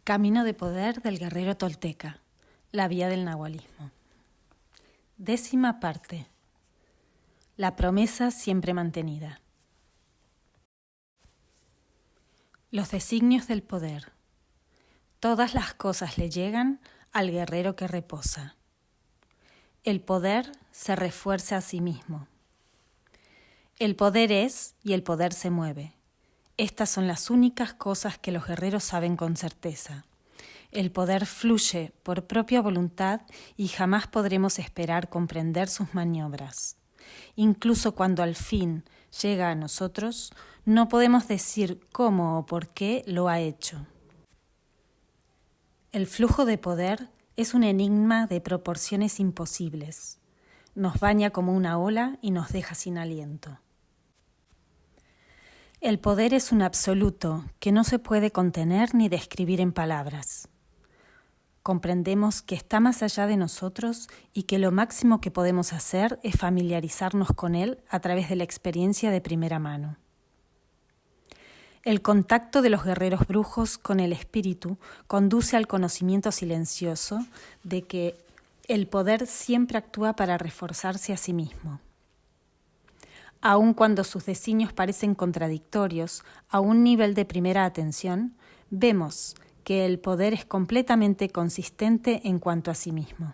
Camino de poder del guerrero tolteca, la vía del nahualismo. 10ª parte. La promesa siempre mantenida. Los designios del poder. Todas las cosas le llegan al guerrero que reposa. El poder se refuerza a sí mismo. El poder es y el poder se mueve. Estas son las únicas cosas que los guerreros saben con certeza. El poder fluye por propia voluntad y jamás podremos esperar comprender sus maniobras. Incluso cuando al fin llega a nosotros, no podemos decir cómo o por qué lo ha hecho. El flujo de poder es un enigma de proporciones imposibles. Nos baña como una ola y nos deja sin aliento. El poder es un absoluto que no se puede contener ni describir en palabras. Comprendemos que está más allá de nosotros y que lo máximo que podemos hacer es familiarizarnos con él a través de la experiencia de primera mano. El contacto de los guerreros brujos con el espíritu conduce al conocimiento silencioso de que el poder siempre actúa para reforzarse a sí mismo. Aun cuando sus designios parecen contradictorios, a un nivel de primera atención, vemos que el poder es completamente consistente en cuanto a sí mismo.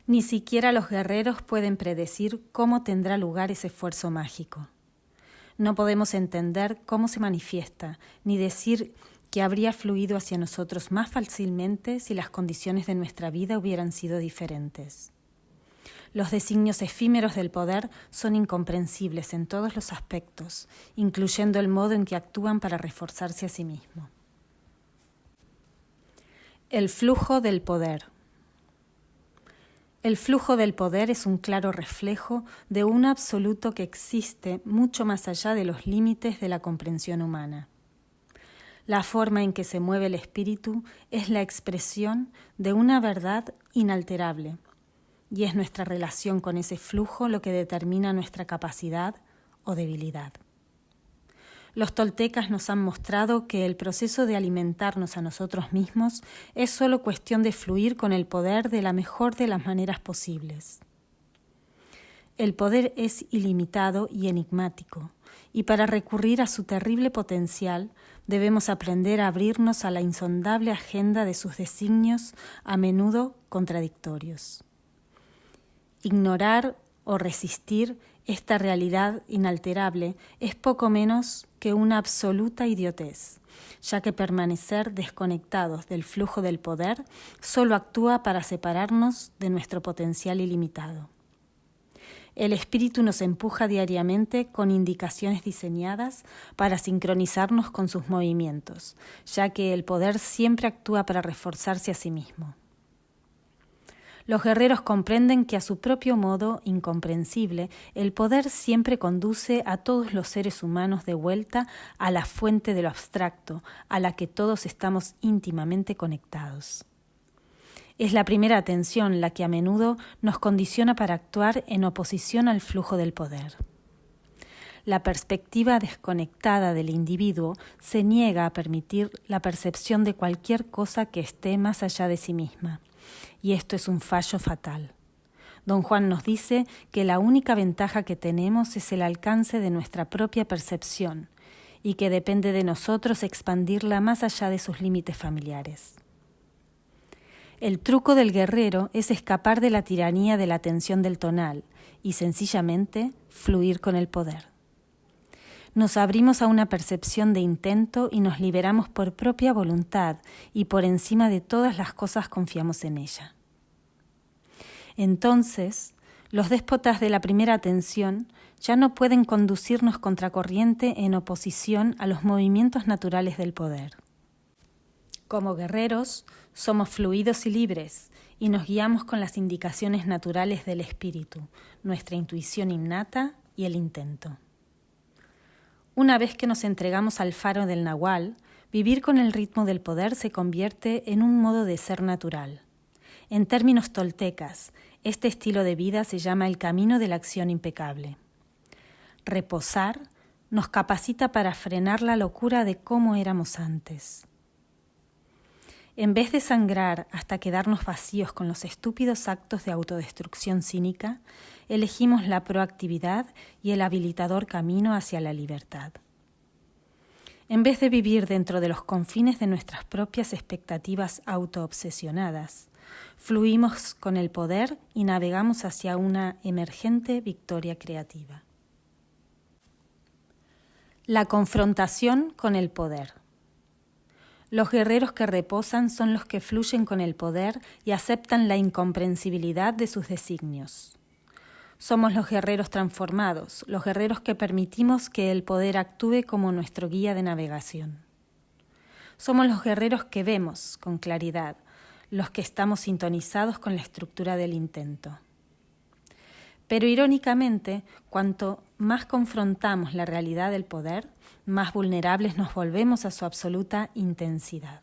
Ni siquiera los guerreros pueden predecir cómo tendrá lugar ese esfuerzo mágico. No podemos entender cómo se manifiesta, ni decir que habría fluido hacia nosotros más fácilmente si las condiciones de nuestra vida hubieran sido diferentes. Los designios efímeros del poder son incomprensibles en todos los aspectos, incluyendo el modo en que actúan para reforzarse a sí mismo. El flujo del poder. El flujo del poder es un claro reflejo de un absoluto que existe mucho más allá de los límites de la comprensión humana. La forma en que se mueve el espíritu es la expresión de una verdad inalterable, y es nuestra relación con ese flujo lo que determina nuestra capacidad o debilidad. Los toltecas nos han mostrado que el proceso de alimentarnos a nosotros mismos es solo cuestión de fluir con el poder de la mejor de las maneras posibles. El poder es ilimitado y enigmático, y para recurrir a su terrible potencial debemos aprender a abrirnos a la insondable agenda de sus designios, a menudo contradictorios. Ignorar o resistir esta realidad inalterable es poco menos que una absoluta idiotez, ya que permanecer desconectados del flujo del poder solo actúa para separarnos de nuestro potencial ilimitado. El espíritu nos empuja diariamente con indicaciones diseñadas para sincronizarnos con sus movimientos, ya que el poder siempre actúa para reforzarse a sí mismo. Los guerreros comprenden que a su propio modo incomprensible, el poder siempre conduce a todos los seres humanos de vuelta a la fuente de lo abstracto, a la que todos estamos íntimamente conectados. Es la primera atención la que a menudo nos condiciona para actuar en oposición al flujo del poder. La perspectiva desconectada del individuo se niega a permitir la percepción de cualquier cosa que esté más allá de sí misma. Y esto es un fallo fatal. Don Juan nos dice que la única ventaja que tenemos es el alcance de nuestra propia percepción y que depende de nosotros expandirla más allá de sus límites familiares. El truco del guerrero es escapar de la tiranía de la atención del tonal y sencillamente fluir con el poder. Nos abrimos a una percepción de intento y nos liberamos por propia voluntad y por encima de todas las cosas confiamos en ella. Entonces, los déspotas de la primera atención ya no pueden conducirnos contracorriente en oposición a los movimientos naturales del poder. Como guerreros, somos fluidos y libres y nos guiamos con las indicaciones naturales del espíritu, nuestra intuición innata y el intento. Una vez que nos entregamos al faro del nahual, vivir con el ritmo del poder se convierte en un modo de ser natural. En términos toltecas, este estilo de vida se llama el camino de la acción impecable. Reposar nos capacita para frenar la locura de cómo éramos antes. En vez de sangrar hasta quedarnos vacíos con los estúpidos actos de autodestrucción cínica, elegimos la proactividad y el habilitador camino hacia la libertad. En vez de vivir dentro de los confines de nuestras propias expectativas autoobsesionadas, fluimos con el poder y navegamos hacia una emergente victoria creativa. La confrontación con el poder. Los guerreros que reposan son los que fluyen con el poder y aceptan la incomprensibilidad de sus designios. Somos los guerreros transformados, los guerreros que permitimos que el poder actúe como nuestro guía de navegación. Somos los guerreros que vemos con claridad, los que estamos sintonizados con la estructura del intento. Pero irónicamente, cuanto más confrontamos la realidad del poder, más vulnerables nos volvemos a su absoluta intensidad.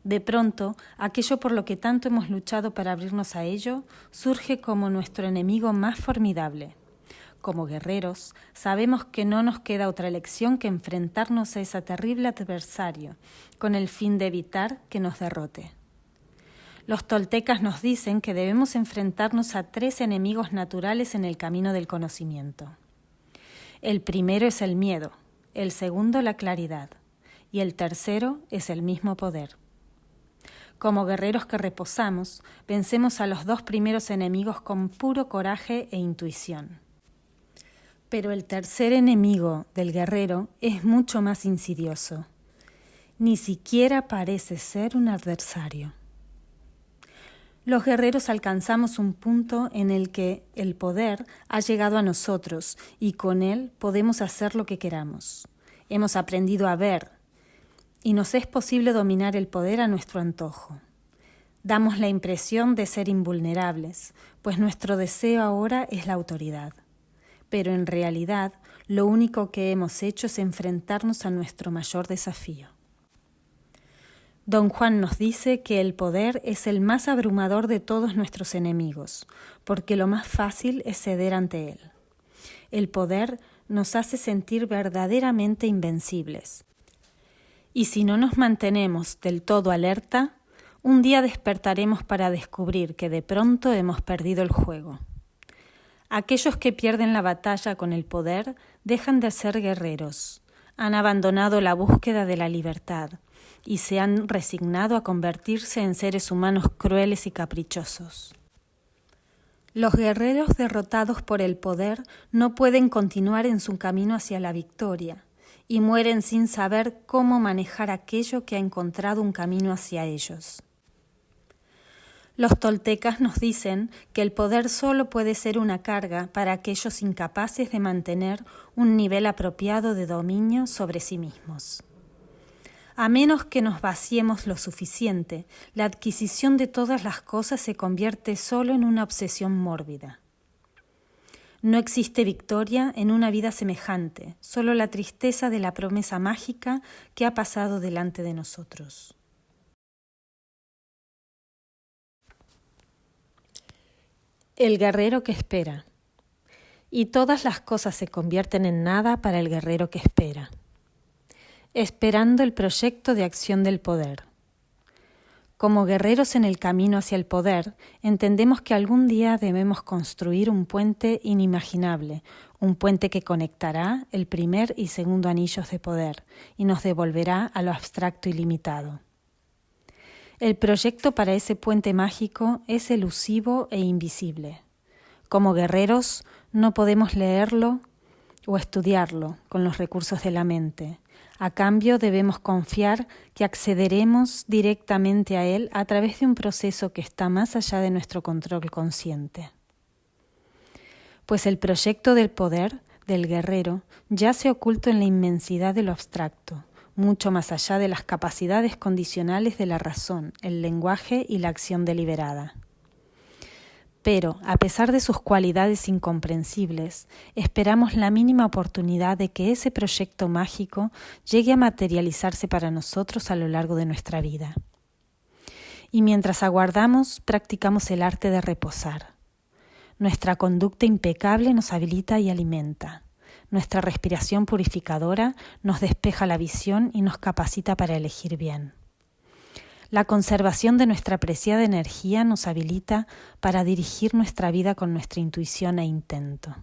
De pronto, aquello por lo que tanto hemos luchado para abrirnos a ello, surge como nuestro enemigo más formidable. Como guerreros, sabemos que no nos queda otra elección que enfrentarnos a ese terrible adversario, con el fin de evitar que nos derrote. Los toltecas nos dicen que debemos enfrentarnos a 3 enemigos naturales en el camino del conocimiento. El primero es el miedo, el segundo la claridad, y el tercero es el mismo poder. Como guerreros que reposamos, vencemos a los 2 primeros enemigos con puro coraje e intuición. Pero el tercer enemigo del guerrero es mucho más insidioso. Ni siquiera parece ser un adversario. Los guerreros alcanzamos un punto en el que el poder ha llegado a nosotros y con él podemos hacer lo que queramos. Hemos aprendido a ver y nos es posible dominar el poder a nuestro antojo. Damos la impresión de ser invulnerables, pues nuestro deseo ahora es la autoridad. Pero en realidad, lo único que hemos hecho es enfrentarnos a nuestro mayor desafío. Don Juan nos dice que el poder es el más abrumador de todos nuestros enemigos, porque lo más fácil es ceder ante él. El poder nos hace sentir verdaderamente invencibles. Y si no nos mantenemos del todo alerta, un día despertaremos para descubrir que de pronto hemos perdido el juego. Aquellos que pierden la batalla con el poder dejan de ser guerreros, han abandonado la búsqueda de la libertad y se han resignado a convertirse en seres humanos crueles y caprichosos. Los guerreros derrotados por el poder no pueden continuar en su camino hacia la victoria y mueren sin saber cómo manejar aquello que ha encontrado un camino hacia ellos. Los toltecas nos dicen que el poder solo puede ser una carga para aquellos incapaces de mantener un nivel apropiado de dominio sobre sí mismos. A menos que nos vaciemos lo suficiente, la adquisición de todas las cosas se convierte solo en una obsesión mórbida. No existe victoria en una vida semejante, solo la tristeza de la promesa mágica que ha pasado delante de nosotros. El guerrero que espera. Y todas las cosas se convierten en nada para el guerrero que espera. Esperando el proyecto de acción del poder. Como guerreros en el camino hacia el poder, entendemos que algún día debemos construir un puente inimaginable, un puente que conectará el primer y segundo anillos de poder y nos devolverá a lo abstracto y limitado. El proyecto para ese puente mágico es elusivo e invisible. Como guerreros no podemos leerlo o estudiarlo con los recursos de la mente. A cambio debemos confiar que accederemos directamente a él a través de un proceso que está más allá de nuestro control consciente. Pues el proyecto del poder del guerrero yace oculto en la inmensidad de lo abstracto, mucho más allá de las capacidades condicionales de la razón, el lenguaje y la acción deliberada. Pero, a pesar de sus cualidades incomprensibles, esperamos la mínima oportunidad de que ese proyecto mágico llegue a materializarse para nosotros a lo largo de nuestra vida. Y mientras aguardamos, practicamos el arte de reposar. Nuestra conducta impecable nos habilita y alimenta. Nuestra respiración purificadora nos despeja la visión y nos capacita para elegir bien. La conservación de nuestra preciada energía nos habilita para dirigir nuestra vida con nuestra intuición e intento.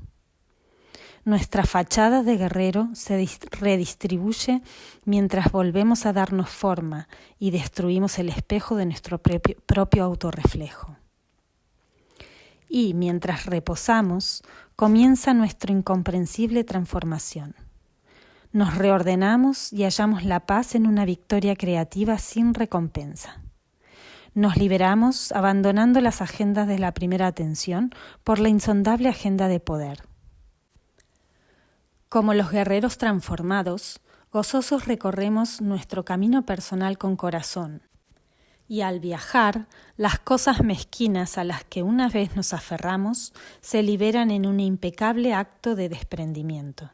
Nuestra fachada de guerrero se redistribuye mientras volvemos a darnos forma y destruimos el espejo de nuestro propio autorreflejo. Y mientras reposamos, comienza nuestra incomprensible transformación. Nos reordenamos y hallamos la paz en una victoria creativa sin recompensa. Nos liberamos abandonando las agendas de la primera atención por la insondable agenda de poder. Como los guerreros transformados, gozosos recorremos nuestro camino personal con corazón. Y al viajar, las cosas mezquinas a las que una vez nos aferramos se liberan en un impecable acto de desprendimiento.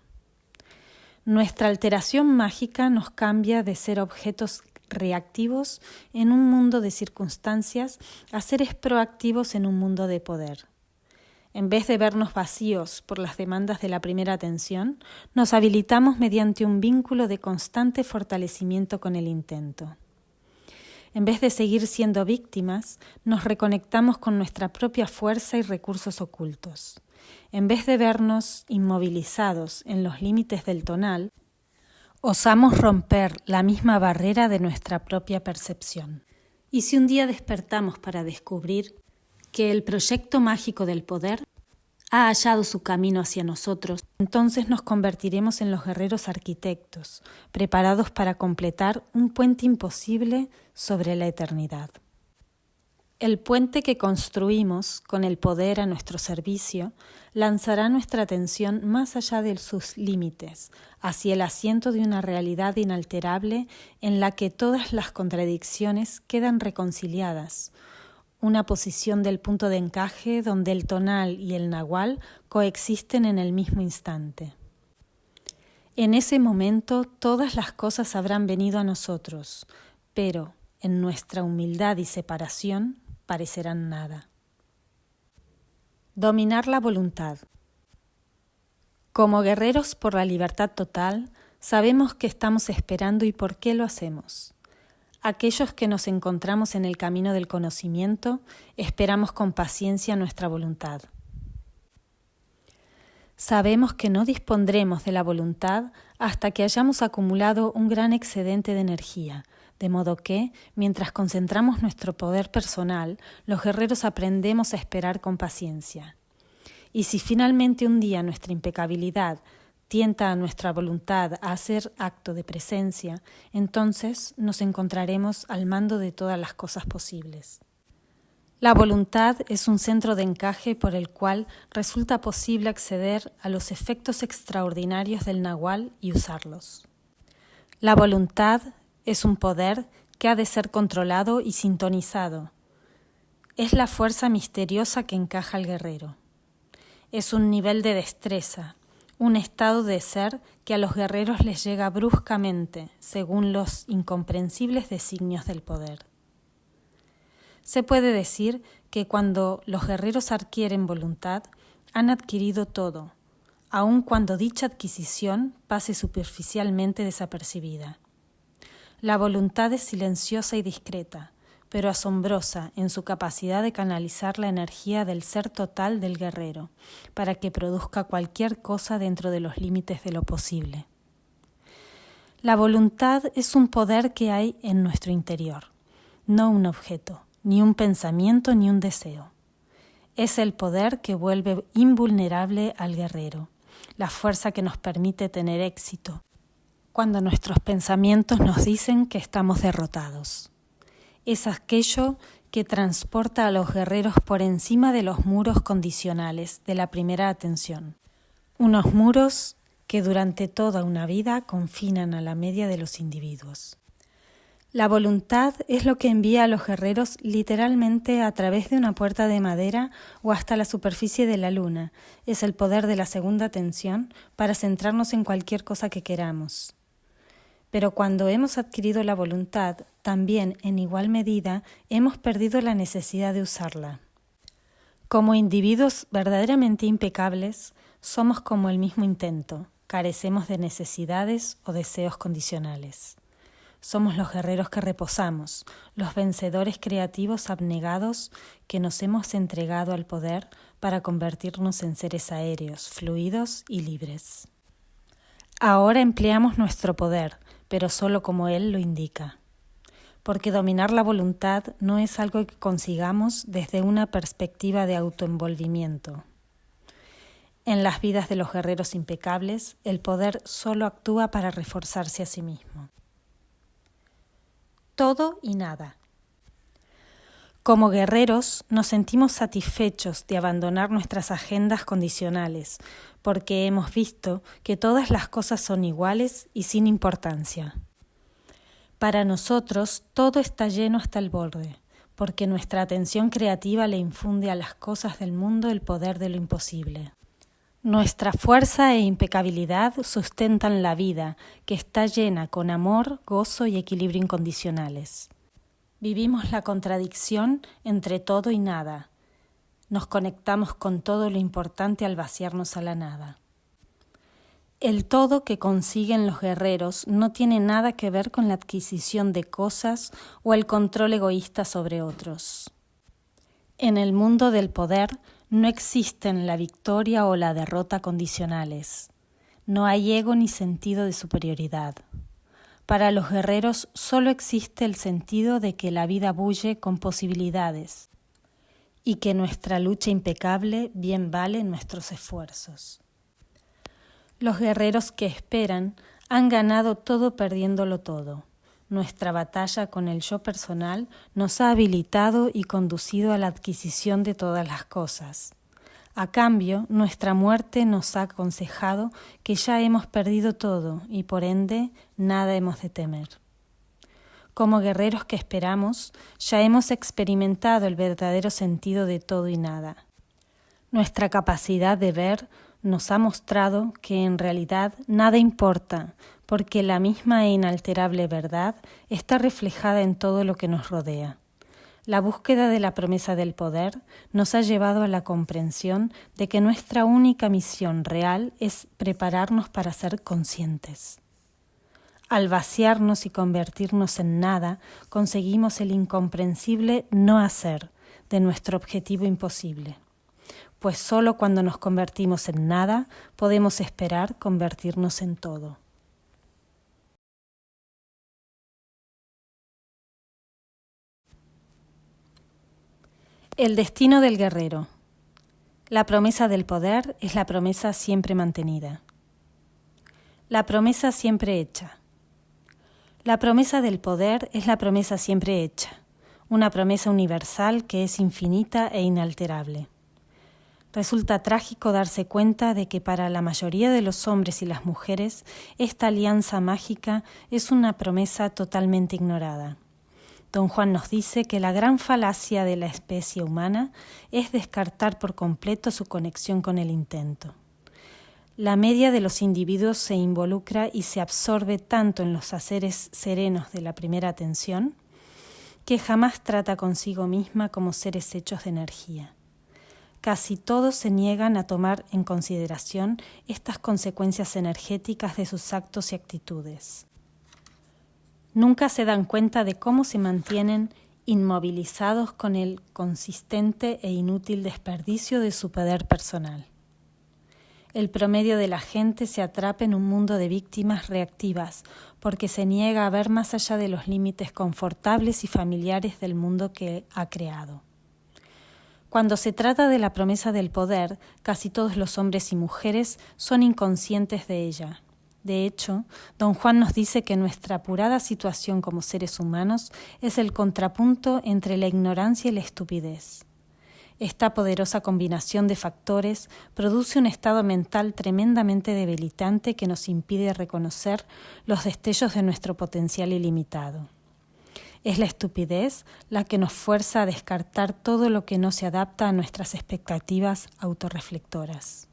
Nuestra alteración mágica nos cambia de ser objetos reactivos en un mundo de circunstancias a seres proactivos en un mundo de poder. En vez de vernos vacíos por las demandas de la primera atención, nos habilitamos mediante un vínculo de constante fortalecimiento con el intento. En vez de seguir siendo víctimas, nos reconectamos con nuestra propia fuerza y recursos ocultos. En vez de vernos inmovilizados en los límites del tonal, osamos romper la misma barrera de nuestra propia percepción. Y si un día despertamos para descubrir que el proyecto mágico del poder ha hallado su camino hacia nosotros, entonces nos convertiremos en los guerreros arquitectos, preparados para completar un puente imposible sobre la eternidad. El puente que construimos con el poder a nuestro servicio lanzará nuestra atención más allá de sus límites, hacia el asiento de una realidad inalterable en la que todas las contradicciones quedan reconciliadas, una posición del punto de encaje donde el tonal y el nahual coexisten en el mismo instante. En ese momento todas las cosas habrán venido a nosotros, pero en nuestra humildad y separación parecerán nada. Dominar la voluntad. Como guerreros por la libertad total, sabemos qué estamos esperando y por qué lo hacemos. Aquellos que nos encontramos en el camino del conocimiento, esperamos con paciencia nuestra voluntad. Sabemos que no dispondremos de la voluntad hasta que hayamos acumulado un gran excedente de energía, de modo que, mientras concentramos nuestro poder personal, los guerreros aprendemos a esperar con paciencia. Y si finalmente un día nuestra impecabilidad tienta a nuestra voluntad a hacer acto de presencia, entonces nos encontraremos al mando de todas las cosas posibles. La voluntad es un centro de encaje por el cual resulta posible acceder a los efectos extraordinarios del nahual y usarlos. La voluntad es un poder que ha de ser controlado y sintonizado. Es la fuerza misteriosa que encaja al guerrero. Es un nivel de destreza, un estado de ser que a los guerreros les llega bruscamente, según los incomprensibles designios del poder. Se puede decir que cuando los guerreros adquieren voluntad, han adquirido todo, aun cuando dicha adquisición pase superficialmente desapercibida. La voluntad es silenciosa y discreta, pero asombrosa en su capacidad de canalizar la energía del ser total del guerrero, para que produzca cualquier cosa dentro de los límites de lo posible. La voluntad es un poder que hay en nuestro interior, no un objeto, ni un pensamiento ni un deseo. Es el poder que vuelve invulnerable al guerrero, la fuerza que nos permite tener éxito, cuando nuestros pensamientos nos dicen que estamos derrotados. Es aquello que transporta a los guerreros por encima de los muros condicionales de la primera atención. Unos muros que durante toda una vida confinan a la media de los individuos. La voluntad es lo que envía a los guerreros literalmente a través de una puerta de madera o hasta la superficie de la luna. Es el poder de la segunda atención para centrarnos en cualquier cosa que queramos. Pero cuando hemos adquirido la voluntad, también en igual medida hemos perdido la necesidad de usarla. Como individuos verdaderamente impecables, somos como el mismo intento, carecemos de necesidades o deseos condicionales. Somos los guerreros que reposamos, los vencedores creativos abnegados que nos hemos entregado al poder para convertirnos en seres aéreos, fluidos y libres. Ahora empleamos nuestro poder, pero solo como Él lo indica. Porque dominar la voluntad no es algo que consigamos desde una perspectiva de autoenvolvimiento. En las vidas de los guerreros impecables, el poder solo actúa para reforzarse a sí mismo. Todo y nada. Como guerreros, nos sentimos satisfechos de abandonar nuestras agendas condicionales, porque hemos visto que todas las cosas son iguales y sin importancia. Para nosotros, todo está lleno hasta el borde, porque nuestra atención creativa le infunde a las cosas del mundo el poder de lo imposible. Nuestra fuerza e impecabilidad sustentan la vida, que está llena con amor, gozo y equilibrio incondicionales. Vivimos la contradicción entre todo y nada. Nos conectamos con todo lo importante al vaciarnos a la nada. El todo que consiguen los guerreros no tiene nada que ver con la adquisición de cosas o el control egoísta sobre otros. En el mundo del poder no existen la victoria o la derrota condicionales. No hay ego ni sentido de superioridad. Para los guerreros solo existe el sentido de que la vida bulle con posibilidades y que nuestra lucha impecable bien vale nuestros esfuerzos. Los guerreros que esperan han ganado todo perdiéndolo todo. Nuestra batalla con el yo personal nos ha habilitado y conducido a la adquisición de todas las cosas. A cambio, nuestra muerte nos ha aconsejado que ya hemos perdido todo y por ende nada hemos de temer. Como guerreros que esperamos, ya hemos experimentado el verdadero sentido de todo y nada. Nuestra capacidad de ver nos ha mostrado que en realidad nada importa, porque la misma e inalterable verdad está reflejada en todo lo que nos rodea. La búsqueda de la promesa del poder nos ha llevado a la comprensión de que nuestra única misión real es prepararnos para ser conscientes. Al vaciarnos y convertirnos en nada, conseguimos el incomprensible no hacer de nuestro objetivo imposible. Pues solo cuando nos convertimos en nada podemos esperar convertirnos en todo. El destino del guerrero. La promesa del poder es la promesa siempre mantenida. La promesa siempre hecha. La promesa del poder es la promesa siempre hecha, una promesa universal que es infinita e inalterable. Resulta trágico darse cuenta de que para la mayoría de los hombres y las mujeres esta alianza mágica es una promesa totalmente ignorada. Don Juan nos dice que la gran falacia de la especie humana es descartar por completo su conexión con el intento. La media de los individuos se involucra y se absorbe tanto en los haceres serenos de la primera atención que jamás trata consigo misma como seres hechos de energía. Casi todos se niegan a tomar en consideración estas consecuencias energéticas de sus actos y actitudes. Nunca se dan cuenta de cómo se mantienen inmovilizados con el consistente e inútil desperdicio de su poder personal. El promedio de la gente se atrapa en un mundo de víctimas reactivas porque se niega a ver más allá de los límites confortables y familiares del mundo que ha creado. Cuando se trata de la promesa del poder, casi todos los hombres y mujeres son inconscientes de ella. De hecho, don Juan nos dice que nuestra apurada situación como seres humanos es el contrapunto entre la ignorancia y la estupidez. Esta poderosa combinación de factores produce un estado mental tremendamente debilitante que nos impide reconocer los destellos de nuestro potencial ilimitado. Es la estupidez la que nos fuerza a descartar todo lo que no se adapta a nuestras expectativas autorreflectoras.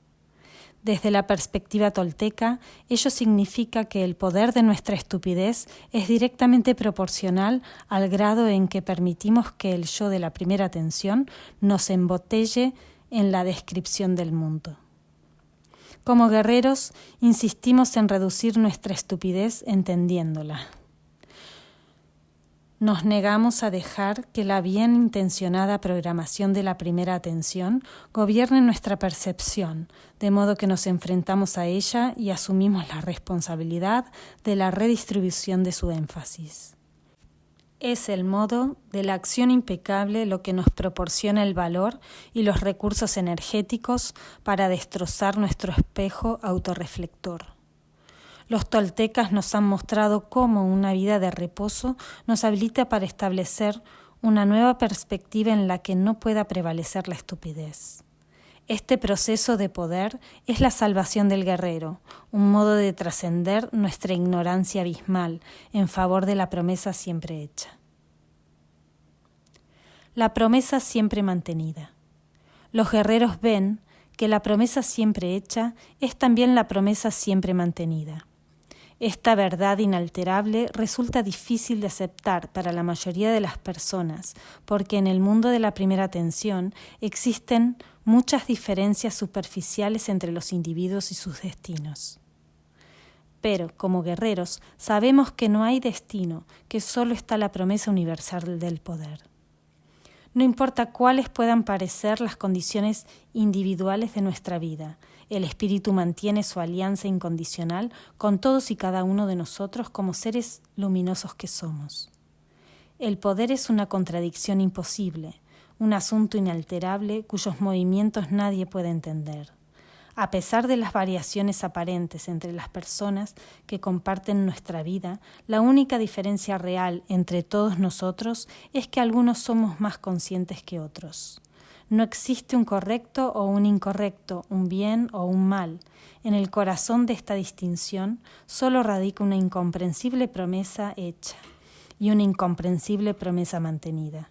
Desde la perspectiva tolteca, ello significa que el poder de nuestra estupidez es directamente proporcional al grado en que permitimos que el yo de la primera atención nos embotelle en la descripción del mundo. Como guerreros, insistimos en reducir nuestra estupidez entendiéndola. Nos negamos a dejar que la bien intencionada programación de la primera atención gobierne nuestra percepción, de modo que nos enfrentamos a ella y asumimos la responsabilidad de la redistribución de su énfasis. Es el modo de la acción impecable lo que nos proporciona el valor y los recursos energéticos para destrozar nuestro espejo autorreflector. Los toltecas nos han mostrado cómo una vida de reposo nos habilita para establecer una nueva perspectiva en la que no pueda prevalecer la estupidez. Este proceso de poder es la salvación del guerrero, un modo de trascender nuestra ignorancia abismal en favor de la promesa siempre hecha. La promesa siempre mantenida. Los guerreros ven que la promesa siempre hecha es también la promesa siempre mantenida. Esta verdad inalterable resulta difícil de aceptar para la mayoría de las personas, porque en el mundo de la primera atención existen muchas diferencias superficiales entre los individuos y sus destinos. Pero, como guerreros, sabemos que no hay destino, que solo está la promesa universal del poder. No importa cuáles puedan parecer las condiciones individuales de nuestra vida, el espíritu mantiene su alianza incondicional con todos y cada uno de nosotros como seres luminosos que somos. El poder es una contradicción imposible, un asunto inalterable cuyos movimientos nadie puede entender. A pesar de las variaciones aparentes entre las personas que comparten nuestra vida, la única diferencia real entre todos nosotros es que algunos somos más conscientes que otros. No existe un correcto o un incorrecto, un bien o un mal. En el corazón de esta distinción solo radica una incomprensible promesa hecha y una incomprensible promesa mantenida.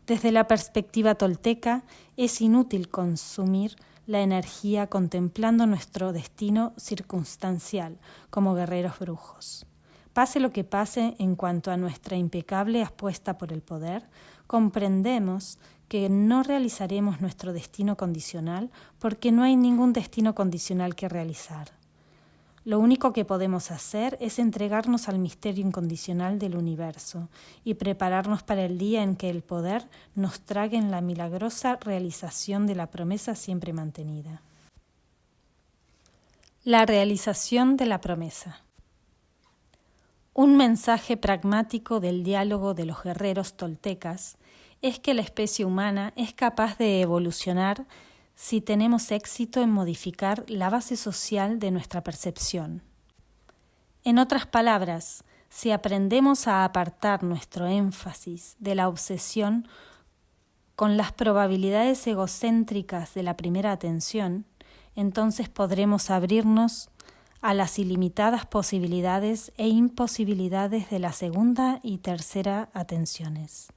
Desde la perspectiva tolteca, es inútil consumir la energía contemplando nuestro destino circunstancial como guerreros brujos. Pase lo que pase en cuanto a nuestra impecable apuesta por el poder, comprendemos que no realizaremos nuestro destino condicional porque no hay ningún destino condicional que realizar. Lo único que podemos hacer es entregarnos al misterio incondicional del universo y prepararnos para el día en que el poder nos trague en la milagrosa realización de la promesa siempre mantenida. La realización de la promesa. Un mensaje pragmático del diálogo de los guerreros toltecas es que la especie humana es capaz de evolucionar si tenemos éxito en modificar la base social de nuestra percepción. En otras palabras, si aprendemos a apartar nuestro énfasis de la obsesión con las probabilidades egocéntricas de la primera atención, entonces podremos abrirnos a las ilimitadas posibilidades e imposibilidades de la segunda y tercera atenciones.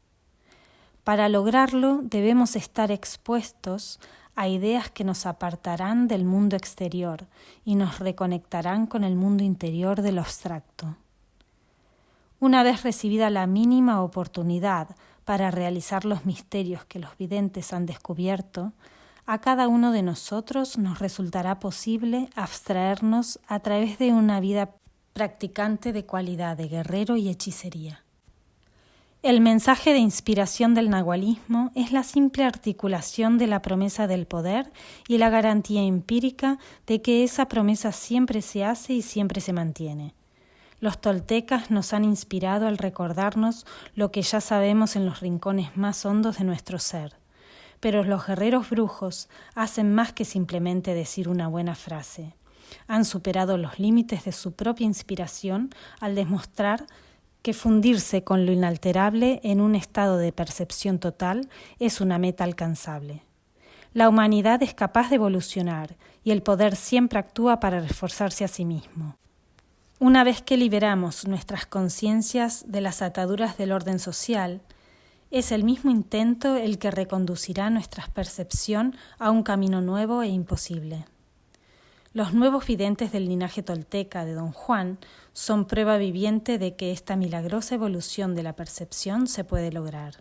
Para lograrlo, debemos estar expuestos a ideas que nos apartarán del mundo exterior y nos reconectarán con el mundo interior de lo abstracto. Una vez recibida la mínima oportunidad para realizar los misterios que los videntes han descubierto, a cada uno de nosotros nos resultará posible abstraernos a través de una vida practicante de cualidad de guerrero y hechicería. El mensaje de inspiración del nahualismo es la simple articulación de la promesa del poder y la garantía empírica de que esa promesa siempre se hace y siempre se mantiene. Los toltecas nos han inspirado al recordarnos lo que ya sabemos en los rincones más hondos de nuestro ser. Pero los guerreros brujos hacen más que simplemente decir una buena frase. Han superado los límites de su propia inspiración al demostrar que fundirse con lo inalterable en un estado de percepción total es una meta alcanzable. La humanidad es capaz de evolucionar y el poder siempre actúa para reforzarse a sí mismo. Una vez que liberamos nuestras conciencias de las ataduras del orden social, es el mismo intento el que reconducirá nuestra percepción a un camino nuevo e imposible. Los nuevos videntes del linaje tolteca de Don Juan son prueba viviente de que esta milagrosa evolución de la percepción se puede lograr.